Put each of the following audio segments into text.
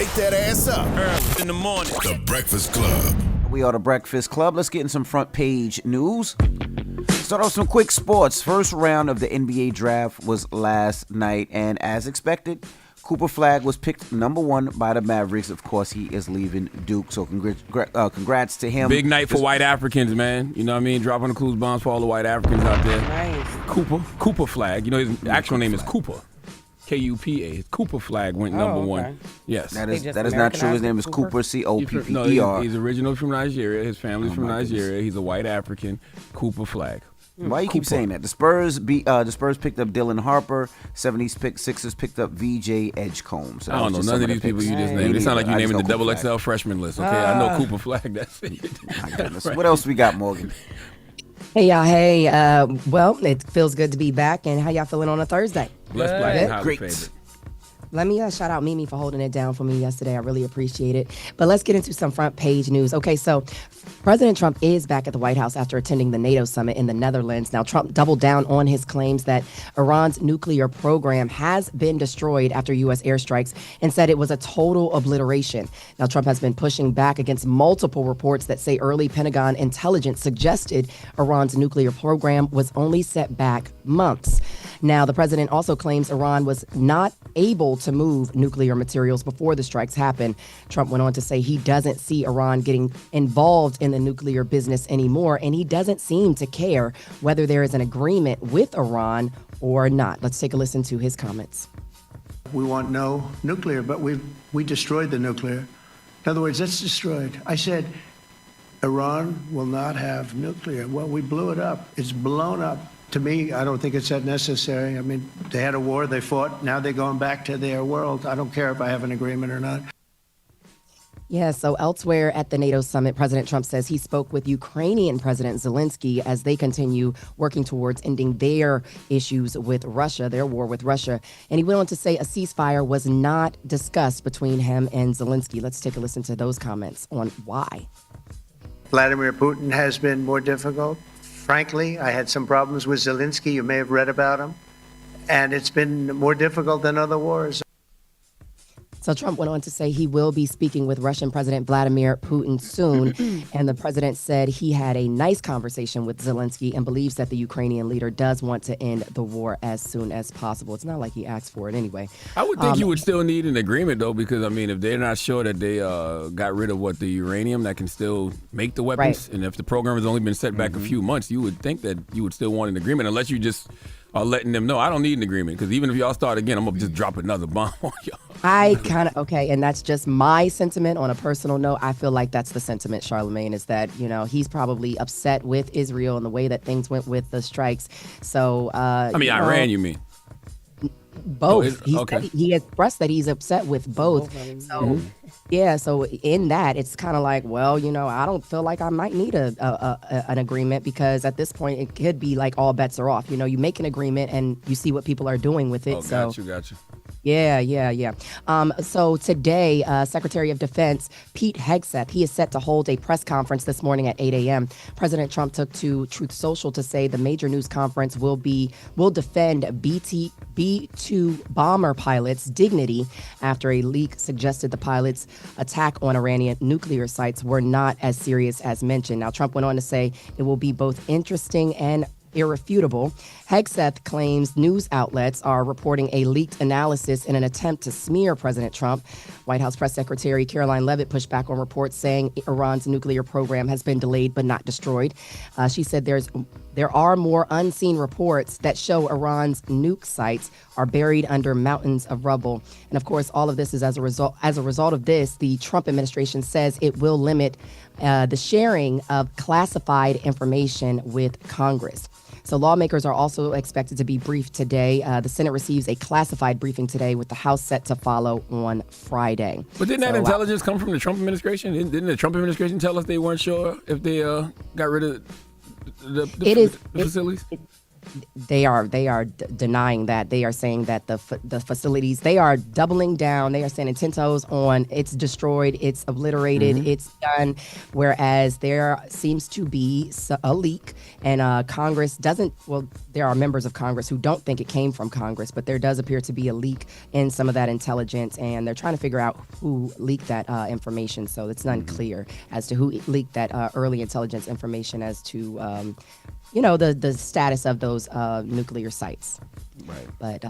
wake that ass up. Early in the morning. The Breakfast Club. We are the Breakfast Club. Let's get in some front page news. Start off some quick sports. First round of the NBA draft was last night, and as expected, Cooper Flagg was picked number 1 by the Mavericks. Of course, he is leaving Duke, so congrats to him. Big night for white Africans, man. You know what I mean? Dropping the clues bombs for all the white Africans out there. Nice. Cooper Flagg. You know, his actual name is Cooper. K-U-P-A. His Cooper Flagg went number 1. Yes. That is not true. His name is Cooper, C-O-P-P-E-R. No, he's originally from Nigeria. His family's from Nigeria. Goodness. He's a white African. Cooper Flagg. Why you keep saying that? The Spurs picked up Dylan Harper. 76ers picked up VJ Edgecombe. So I don't know none of these people you just named. It sound like you naming the double XL freshman list. Okay, I know Cooper Flagg. That's it. My goodness. Right. What else we got, Morgan? Hey, y'all. Hey, well, it feels good to be back. And how y'all feeling on a Thursday? Blessed, black, and highly favored. Let me shout out Mimi for holding it down for me yesterday. I really appreciate it. But let's get into some front page news. Okay, so President Trump is back at the White House after attending the NATO summit in the Netherlands. Now, Trump doubled down on his claims that Iran's nuclear program has been destroyed after U.S. airstrikes and said it was a total obliteration. Now, Trump has been pushing back against multiple reports that say early Pentagon intelligence suggested Iran's nuclear program was only set back months. Now, the president also claims Iran was not able to move nuclear materials before the strikes happened. Trump went on to say he doesn't see Iran getting involved in the nuclear business anymore, and he doesn't seem to care whether there is an agreement with Iran or not. Let's take a listen to his comments. We want no nuclear, but we destroyed the nuclear. In other words, it's destroyed. I said Iran will not have nuclear. Well, we blew it up. It's blown up. To me, I don't think it's that necessary. I mean, they had a war, they fought, now they're going back to their world. I don't care if I have an agreement or not. Yeah, so elsewhere at the NATO summit, President Trump says he spoke with Ukrainian President Zelensky as they continue working towards ending their issues with Russia, their war with Russia. And he went on to say a ceasefire was not discussed between him and Zelensky. Let's take a listen to those comments on why. Vladimir Putin has been more difficult. Frankly, I had some problems with Zelensky. You may have read about him. And it's been more difficult than other wars. So Trump went on to say he will be speaking with Russian President Vladimir Putin soon. And the president said he had a nice conversation with Zelensky and believes that the Ukrainian leader does want to end the war as soon as possible. It's not like he asked for it anyway. I would think you would still need an agreement, though, because, I mean, if they're not sure that they got rid of the uranium that can still make the weapons, right, and if the program has only been set back a few months, you would think that you would still want an agreement, unless you just are letting them know, I don't need an agreement, because even if y'all start again, I'm going to just drop another bomb on y'all. And that's just my sentiment on a personal note. I feel like that's the sentiment, Charlamagne, is that, he's probably upset with Israel and the way that things went with the strikes. So, Iran, you mean? Both. He expressed that he's upset with both. So, yeah, so in that, it's kind of like, well, I don't feel like I might need an agreement, because at this point, it could be like all bets are off. You make an agreement and you see what people are doing with it. Gotcha. Yeah. So today, Secretary of Defense Pete Hegseth, he is set to hold a press conference this morning at 8 a.m. President Trump took to Truth Social to say the major news conference will defend B-2 bomber pilots' dignity after a leak suggested the pilots' attack on Iranian nuclear sites were not as serious as mentioned. Now, Trump went on to say it will be both interesting and irrefutable. Hegseth claims news outlets are reporting a leaked analysis in an attempt to smear President Trump. White House Press Secretary Caroline Leavitt pushed back on reports saying Iran's nuclear program has been delayed but not destroyed. She said there are more unseen reports that show Iran's nuke sites are buried under mountains of rubble. And of course, all of this is as a result of this, the Trump administration says it will limit the sharing of classified information with Congress. So lawmakers are also expected to be briefed today. The Senate receives a classified briefing today, with the House set to follow on Friday. But didn't that intelligence come from the Trump administration? Didn't the Trump administration tell us they weren't sure if they got rid of the facilities? They are denying that. They are saying that the facilities, they are doubling down. They are saying 10 toes on, it's destroyed, it's obliterated, it's done. Whereas there seems to be a leak, and Congress doesn't. Well, there are members of Congress who don't think it came from Congress, but there does appear to be a leak in some of that intelligence, and they're trying to figure out who leaked that information. So it's unclear as to who leaked that early intelligence information as to the status of those nuclear sites. Right. But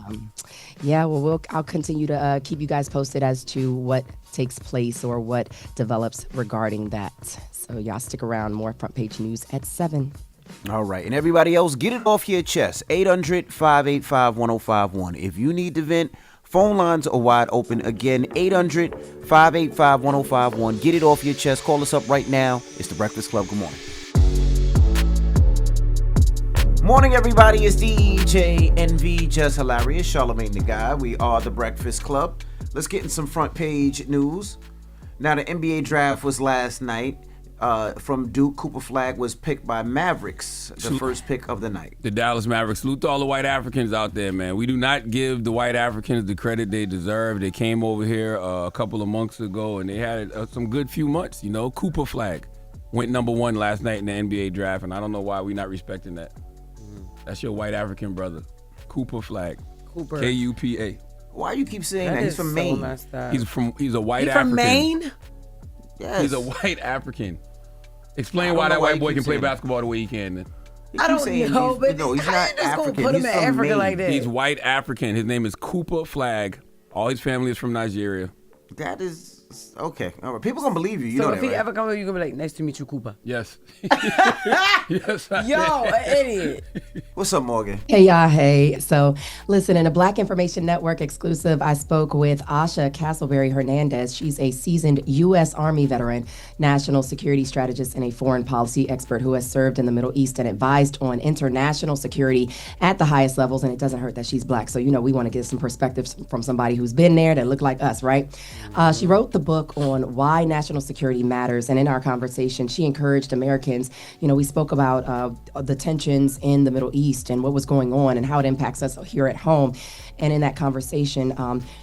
I'll continue to keep you guys posted as to what takes place or what develops regarding that. So y'all stick around. More front page news at 7. All right. And everybody else, get it off your chest. 800-585-1051. If you need to vent, phone lines are wide open. Again, 800-585-1051. Get it off your chest. Call us up right now. It's The Breakfast Club. Good morning. Morning, everybody. It's DJ NV, Jess Hilarious, Charlamagne the Guy. We are The Breakfast Club. Let's get in some front page news. Now, the NBA draft was last night. From Duke, Cooper Flag was picked by Mavericks, the first pick of the night. The Dallas Mavericks. Salute to all the white Africans out there, man. We do not give the white Africans the credit they deserve. They came over here a couple of months ago, and they had some good few months. Cooper Flag went number 1 last night in the NBA draft, and I don't know why we're not respecting that. That's your white African brother, Cooper Flag. Cooper. Kupa. Why you keep saying that? He's from Maine. He's a white African. From Maine? Yes. He's a white African. Explain why that white boy can play basketball the way he can. Then. I don't know, but no, he's not just African. Gonna put him in Africa Maine. like that. He's white African. His name is Cooper Flag. All his family is from Nigeria. That is okay. All right, people gonna believe you. You so know if that, he right? ever come here, you gonna be like, "Nice to meet you, Cooper." Yes. Yes. Yo, an idiot. What's up, Morgan? Hey, y'all. Hey. So, listen, in a Black Information Network exclusive, I spoke with Asha Castleberry Hernandez. She's a seasoned U.S. Army veteran, national security strategist, and a foreign policy expert who has served in the Middle East and advised on international security at the highest levels. And it doesn't hurt that she's Black. So, we want to get some perspectives from somebody who's been there that look like us, right? She wrote the book on why national security matters. And in our conversation, she encouraged Americans. We spoke about the tensions in the Middle East and what was going on and how it impacts us here at home. And in that conversation,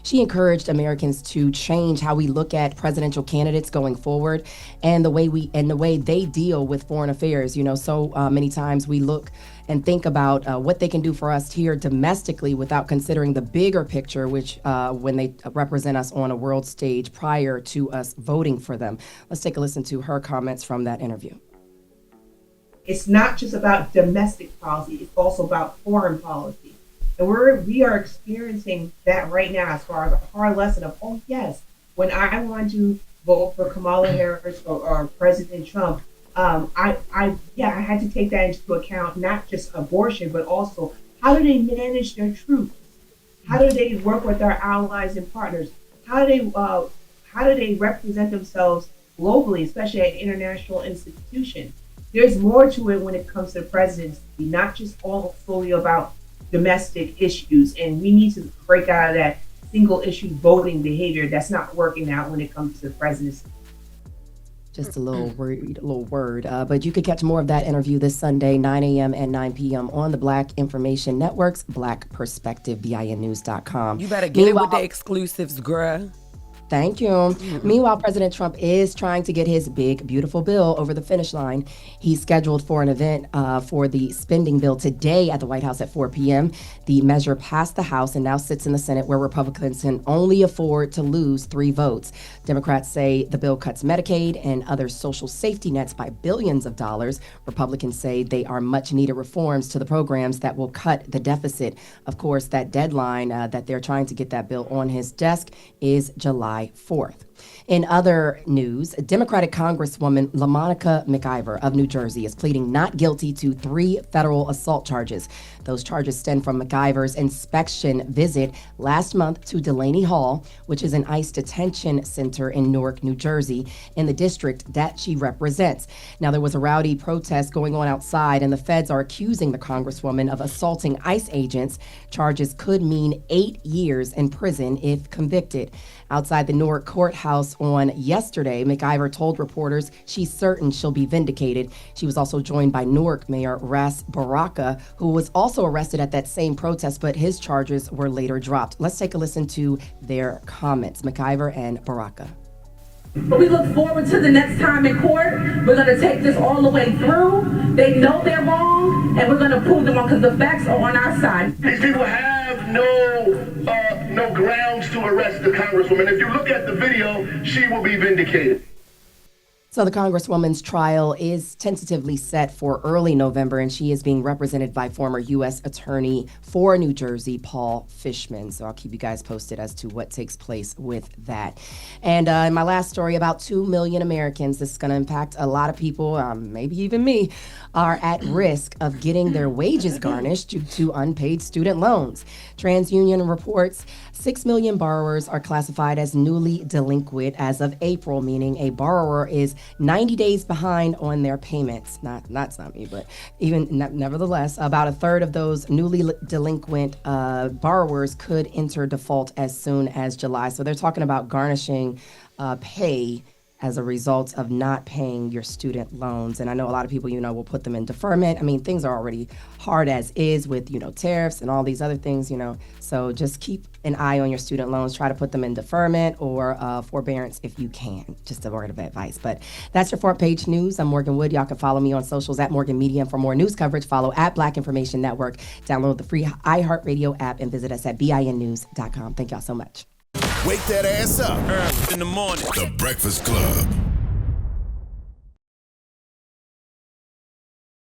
she encouraged Americans to change how we look at presidential candidates going forward and the way they deal with foreign affairs. So many times we look and think about what they can do for us here domestically without considering the bigger picture, which when they represent us on a world stage prior to us voting for them. Let's take a listen to her comments from that interview. It's not just about domestic policy, it's also about foreign policy. And we are experiencing that right now as far as a hard lesson of, oh yes, when I want to vote for Kamala Harris or President Trump, I had to take that into account, not just abortion, but also how do they manage their troops? How do they work with our allies and partners? How do they represent themselves globally, especially at international institutions? There's more to it when it comes to the presidency, not just all solely about domestic issues. And we need to break out of that single issue voting behavior that's not working out when it comes to the presidency. Just a little word. But you can catch more of that interview this Sunday, 9 a.m. and 9 p.m. on the Black Information Network's Black Perspective, BINnews.com. You better get it with the exclusives, girl. Thank you. Meanwhile, President Trump is trying to get his big, beautiful bill over the finish line. He's scheduled for an event for the spending bill today at the White House at 4 p.m. The measure passed the House and now sits in the Senate, where Republicans can only afford to lose 3 votes. Democrats say the bill cuts Medicaid and other social safety nets by billions of dollars. Republicans say they are much needed reforms to the programs that will cut the deficit. Of course, that deadline that they're trying to get that bill on his desk is July 4th. In other news, Democratic Congresswoman LaMonica McIver of New Jersey is pleading not guilty to 3 federal assault charges. Those charges stem from McIver's inspection visit last month to Delaney Hall, which is an ICE detention center in Newark, New Jersey, in the district that she represents. Now, there was a rowdy protest going on outside, and the feds are accusing the Congresswoman of assaulting ICE agents. Charges could mean 8 years in prison if convicted. Outside the Newark courthouse House on yesterday. McIver told reporters she's certain she'll be vindicated. She was also joined by Newark Mayor Ras Baraka, who was also arrested at that same protest, but his charges were later dropped. Let's take a listen to their comments, McIver and Baraka. But we look forward to the next time in court. We're going to take this all the way through. They know they're wrong, and we're going to prove them wrong because the facts are on our side. These people have no grounds to arrest the Congresswoman. If you look at the video, she will be vindicated. So the Congresswoman's trial is tentatively set for early November, and she is being represented by former U.S. Attorney for New Jersey, Paul Fishman. So I'll keep you guys posted as to what takes place with that. And in my last story, about 2 million Americans, this is going to impact a lot of people, maybe even me, are at risk of getting their wages garnished due to unpaid student loans. TransUnion reports 6 million borrowers are classified as newly delinquent as of April, meaning a borrower is 90 days behind on their payments. Not me, but even nevertheless, about a third of those newly delinquent borrowers could enter default as soon as July. So they're talking about garnishing pay as a result of not paying your student loans. And I know a lot of people, will put them in deferment. I mean, things are already hard as is with, tariffs and all these other things, So just keep an eye on your student loans. Try to put them in deferment or forbearance if you can. Just a word of advice. But that's your front page news. I'm Morgan Wood. Y'all can follow me on socials at Morgan Media. And for more news coverage, follow at Black Information Network. Download the free iHeartRadio app and visit us at BINnews.com. Thank y'all so much. Wake that ass up early in the morning. The Breakfast Club.